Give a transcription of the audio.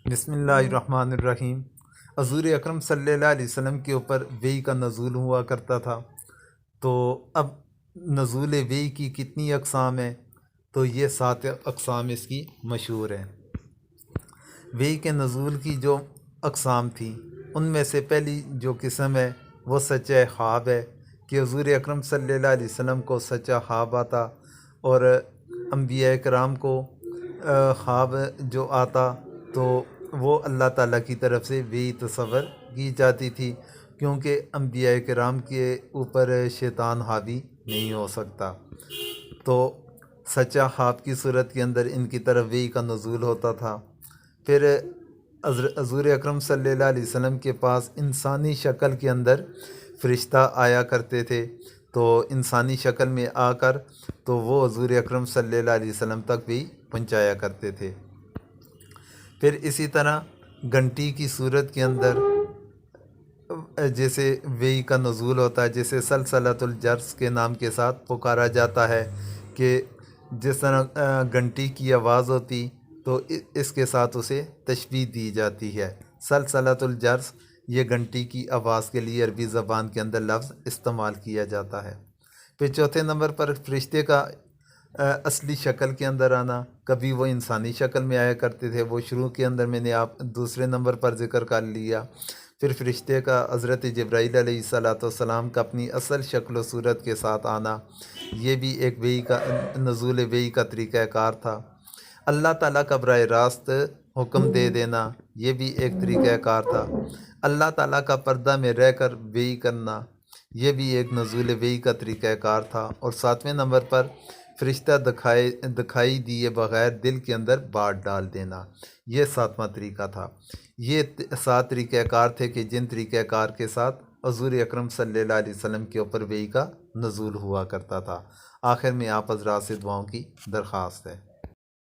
बिस्मिल्लाहिर्रहमानिर्रहीम। हज़ूर अकरम सल्लल्लाहु अलैहि वसल्लम के ऊपर वही का नज़ूल हुआ करता था। तो अब नज़ूल वही की कितनी अक़साम है, तो ये 7 अक़साम इसकी मशहूर हैं। वही के नज़ूल की जो अक़साम थी उनमें से पहली जो किस्म है वो सच्चा ख्वाब है कि हज़ूर अकरम सल्लल्लाहु अलैहि वसल्लम को सच्चा ख्वाब आता और अंबिया कराम को ख्वाब जो आता तो वो अल्लाह ताला की तरफ से वही तसव्वुर की जाती थी, क्योंकि अंबिया कराम के ऊपर शैतान हावी नहीं हो सकता। तो सच्चा ख्वाब की सूरत के अंदर इनकी तरफ वही का नुज़ूल होता था। फिर हज़ूर अकरम सल्लल्लाहु अलैहि वसल्लम के पास इंसानी शक्ल के अंदर फ़रिश्ता आया करते थे। तो इंसानी शक्ल में आकर तो वो हज़ूर अकरम सल्लल्लाहु अलैहि वसल्लम तक भी पहुँचाया करते थे। फिर इसी तरह घंटी की सूरत के अंदर जैसे वही का नुज़ूल होता है, जैसे सलसलतुल जर्स के नाम के साथ पुकारा जाता है कि जिस तरह घंटी की आवाज़ होती तो इसके साथ उसे तशबीह दी जाती है। सलसलतुल जर्स ये घंटी की आवाज़ के लिए अरबी ज़बान के अंदर लफ्ज़ इस्तेमाल किया जाता है। फिर चौथे नंबर पर फ़रिश्ते का असली शक्ल के अंदर आना। कभी वो इंसानी शक्ल में आया करते थे, वो शुरू के अंदर मैंने आप दूसरे नंबर पर ज़िक्र कर लिया। फिर फ़रिश्ते का हज़रत जिब्राईल अलैहिस्सलाम का अपनी असल शक्ल व सूरत के साथ आना, ये भी एक वही का नज़ूल वही का तरीक़ाकार था। अल्लाह ताला का बराह रास्त हुक्म दे देना, ये भी एक तरीक़ाकार था। अल्लाह ताला का पर्दा में रहकर वही करना, ये भी एक नज़ूल वही का तरीक़ाकार था। और 7वें नंबर पर फ़रिश्ता दिखाई दिए बग़ैर दिल के अंदर बात डाल देना, ये 7वां तरीक़ा था। ये 7 तरीक़ाकार थे कि जिन तरीक़ाकार के साथ हज़ूर अकरम सल्लल्लाहु अलैहि वसल्लम के ऊपर वही का नुज़ूल हुआ करता था। आखिर में आप हज़रात से दुआओं की दरख्वास्त है।